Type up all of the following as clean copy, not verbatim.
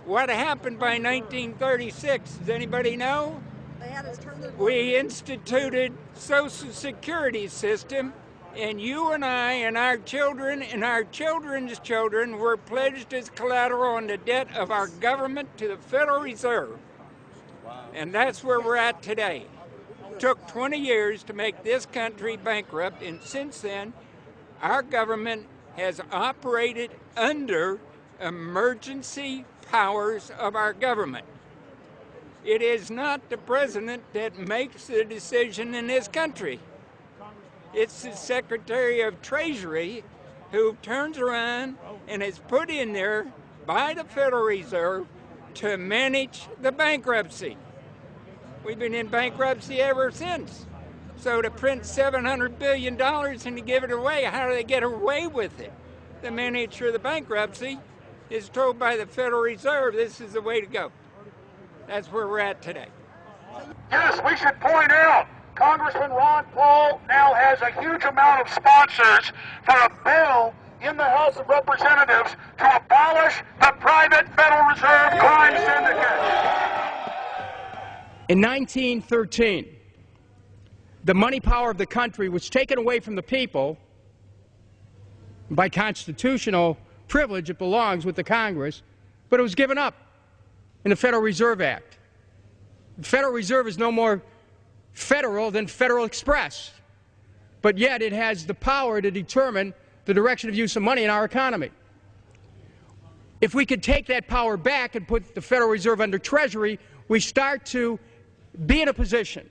What happened by 1936? Does anybody know? We instituted Social Security system, and you and I and our children and our children's children were pledged as collateral on the debt of our government to the Federal Reserve. And that's where we're at today. It took 20 years to make this country bankrupt, and since then, our government has operated under emergency powers of our government. It is not the president that makes the decision in this country. It's the Secretary of Treasury who turns around and is put in there by the Federal Reserve to manage the bankruptcy. We've been in bankruptcy ever since. So to print $700 billion and to give it away, how do they get away with it? The manager of the bankruptcy is told by the Federal Reserve this is the way to go. That's where we're at today. Yes, we should point out, Congressman Ron Paul now has a huge amount of sponsors for a bill in the House of Representatives to abolish the private Federal Reserve crime syndicate. In 1913, the money power of the country was taken away from the people. By constitutional privilege, it belongs with the Congress, but it was given up in the Federal Reserve Act. The Federal Reserve is no more federal than Federal Express, but yet it has the power to determine the direction of use of money in our economy. If we could take that power back and put the Federal Reserve under Treasury, we start to be in a position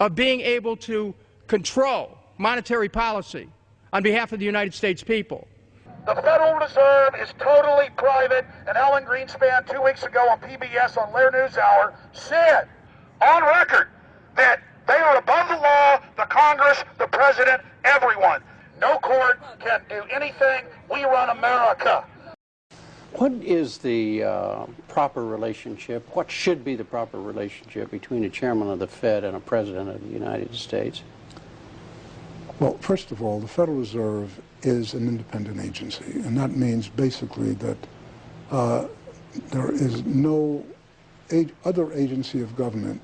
of being able to control monetary policy on behalf of the United States people. The Federal Reserve is totally private, and Alan Greenspan 2 weeks ago on PBS on Lair NewsHour said on record that they are above the law, the Congress, the President, everyone. No court can do anything. We run America. What is the proper relationship, what should be the proper relationship between a chairman of the Fed and a president of the United States? Well, first of all, the Federal Reserve is an independent agency, and that means basically that there is no other agency of government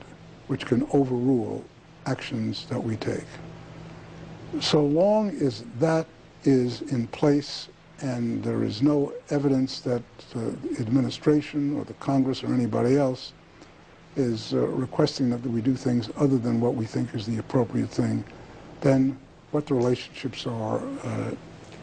which can overrule actions that we take. So long as that is in place and there is no evidence that the administration or the Congress or anybody else is requesting that we do things other than what we think is the appropriate thing, then what the relationships are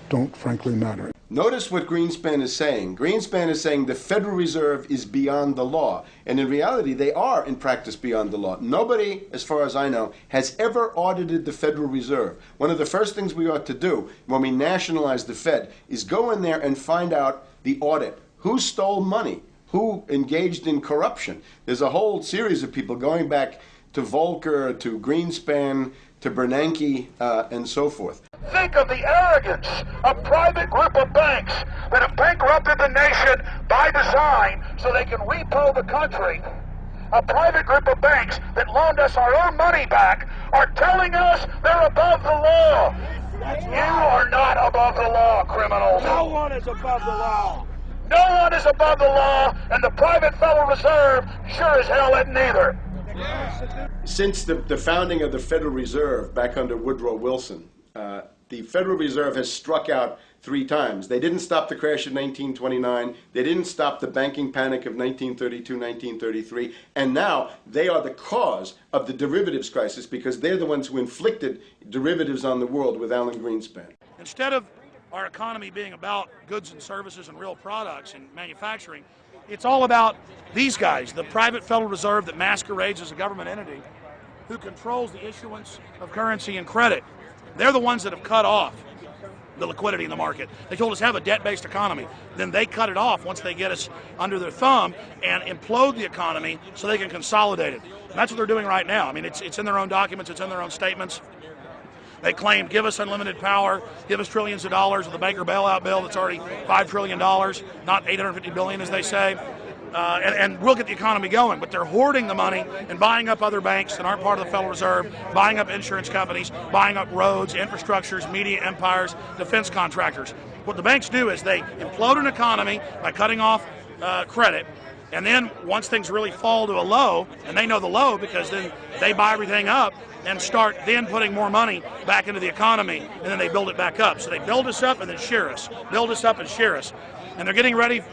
don't frankly matter. Notice what Greenspan is saying. Greenspan is saying the Federal Reserve is beyond the law. And in reality, they are in practice beyond the law. Nobody, as far as I know, has ever audited the Federal Reserve. One of the first things we ought to do when we nationalize the Fed is go in there and find out the audit. Who stole money? Who engaged in corruption? There's a whole series of people going back to Volcker, to Greenspan, to Bernanke, and so forth. Think of the arrogance of private group of banks that have bankrupted the nation by design so they can repo the country. A private group of banks that loaned us our own money back are telling us they're above the law. You are not above the law, criminals. No one is above the law. No one is above the law, and the private Federal Reserve sure as hell isn't either. Since the founding of the Federal Reserve back under Woodrow Wilson, the Federal Reserve has struck out 3 times. They didn't stop the crash of 1929. They didn't stop the banking panic of 1932, 1933. And now they are the cause of the derivatives crisis because they're the ones who inflicted derivatives on the world with Alan Greenspan. Instead of our economy being about goods and services and real products and manufacturing, it's all about these guys, the private Federal Reserve that masquerades as a government entity who controls the issuance of currency and credit. They're the ones that have cut off the liquidity in the market. They told us have a debt-based economy. Then they cut it off once they get us under their thumb and implode the economy so they can consolidate it. And that's what they're doing right now. I mean, it's in their own documents, it's in their own statements. They claim, give us unlimited power, give us trillions of dollars with the banker bailout bill that's already $5 trillion, not $850 billion as they say. And we'll get the economy going, but they're hoarding the money and buying up other banks that aren't part of the Federal Reserve, buying up insurance companies, buying up roads, infrastructures, media empires, defense contractors. What the banks do is they implode an economy by cutting off credit. And then once things really fall to a low, and they know the low because then they buy everything up and start then putting more money back into the economy, and then they build it back up. So they build us up and then shear us, build us up and shear us. And they're getting ready.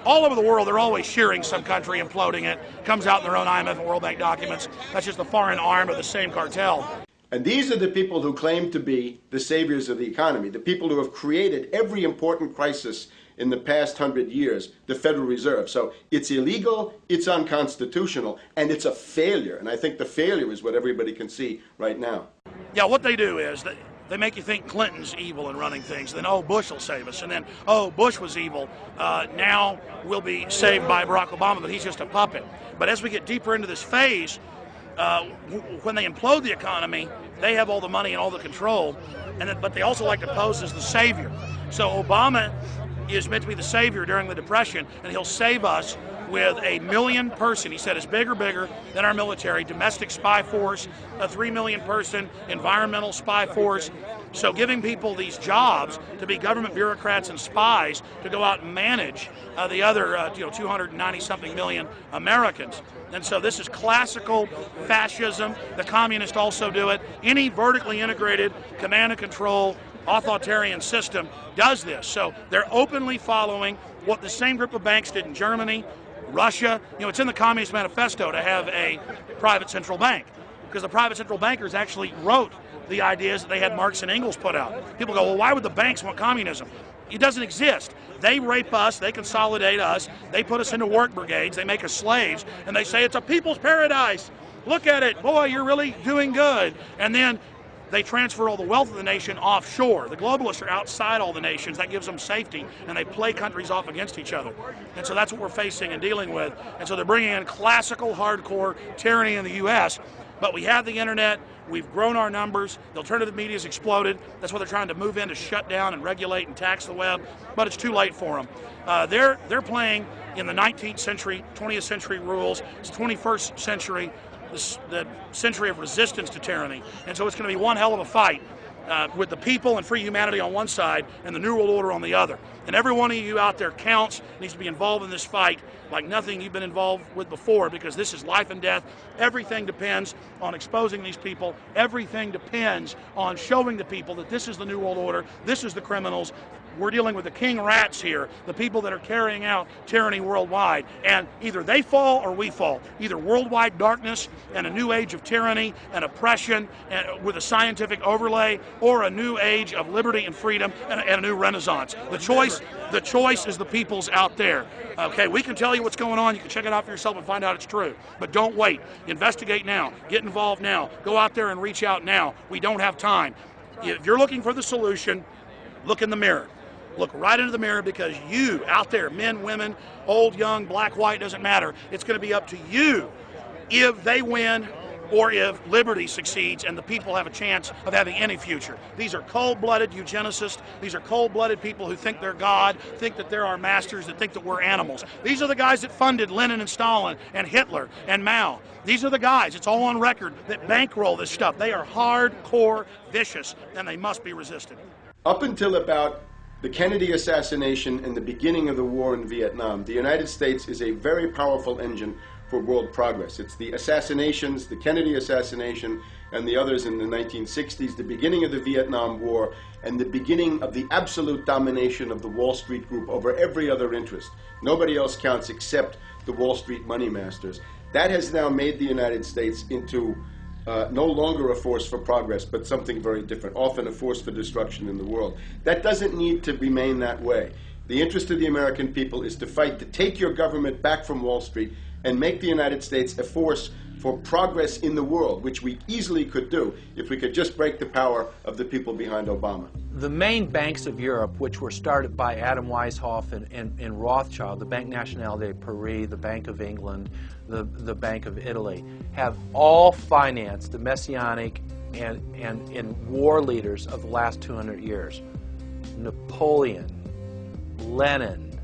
All over the world, they're always shearing some country, imploding it. Comes out in their own IMF and World Bank documents. That's just the foreign arm of the same cartel. And these are the people who claim to be the saviors of the economy, the people who have created every important crisis in the past 100 years, the Federal Reserve. So it's illegal, it's unconstitutional, and it's a failure. And I think the failure is what everybody can see right now. Yeah, what they do is they make you think Clinton's evil in running things. Then, oh, Bush will save us. And then, oh, Bush was evil. Now we'll be saved by Barack Obama, but he's just a puppet. But as we get deeper into this phase, when they implode the economy, they have all the money and all the control. But they also like to pose as the savior. So Obama is meant to be the savior during the Depression, and he'll save us with 1 million person, he said, is bigger than our military, domestic spy force, a 3 million person environmental spy force. So giving people these jobs to be government bureaucrats and spies to go out and manage the other 290-something million Americans. And so this is classical fascism. The communists also do it. Any vertically integrated command and control authoritarian system does this. So they're openly following what the same group of banks did in Germany, Russia. It's in the Communist Manifesto to have a private central bank, because the private central bankers actually wrote the ideas that they had Marx and Engels put out. People go, well, why would the banks want communism? It doesn't exist. They rape us, they consolidate us, they put us into work brigades, they make us slaves, and they say it's a people's paradise. Look at it, boy, you're really doing good. And then they transfer all the wealth of the nation offshore. The globalists are outside all the nations. That gives them safety, and they play countries off against each other. And so that's what we're facing and dealing with. And so they're bringing in classical, hardcore tyranny in the U.S., but we have the internet. We've grown our numbers. The alternative media has exploded. That's why they're trying to move in to shut down and regulate and tax the web, but it's too late for them. They're playing in the 19th century, 20th century rules. It's 21st century, the century of resistance to tyranny. And so it's going to be one hell of a fight with the people and free humanity on one side and the New World Order on the other. And every one of you out there counts, needs to be involved in this fight like nothing you've been involved with before, because this is life and death. Everything depends on exposing these people. Everything depends on showing the people that this is the New World Order, this is the criminals. We're dealing with the king rats here, the people that are carrying out tyranny worldwide. And either they fall or we fall. Either worldwide darkness and a new age of tyranny and oppression and with a scientific overlay, or a new age of liberty and freedom and a new renaissance. The choice is the people's out there. Okay, we can tell you what's going on. You can check it out for yourself and find out it's true. But don't wait. Investigate now. Get involved now. Go out there and reach out now. We don't have time. If you're looking for the solution, look in the mirror. Look right into the mirror, because you out there, men, women, old, young, black, white, doesn't matter. It's going to be up to you if they win or if liberty succeeds and the people have a chance of having any future. These are cold-blooded eugenicists. These are cold-blooded people who think they're God, think that they're our masters, that think that we're animals. These are the guys that funded Lenin and Stalin and Hitler and Mao. These are the guys, it's all on record, that bankroll this stuff. They are hardcore vicious, and they must be resisted. Up until about the Kennedy assassination and the beginning of the war in Vietnam, the United States is a very powerful engine for world progress. It's the assassinations, the Kennedy assassination, and the others in the 1960s, the beginning of the Vietnam War, and the beginning of the absolute domination of the Wall Street group over every other interest. Nobody else counts except the Wall Street money masters. That has now made the United States into no longer a force for progress, but something very different, often a force for destruction in the world. That doesn't need to remain that way. The interest of the American people is to fight to take your government back from Wall Street and make the United States a force for progress in the world, which we easily could do if we could just break the power of the people behind Obama. The main banks of Europe, which were started by Adam Weishaupt and Rothschild, the Banque Nationale de Paris, the Bank of England, the Bank of Italy, have all financed the messianic and war leaders of the last 200 years. Napoleon, Lenin,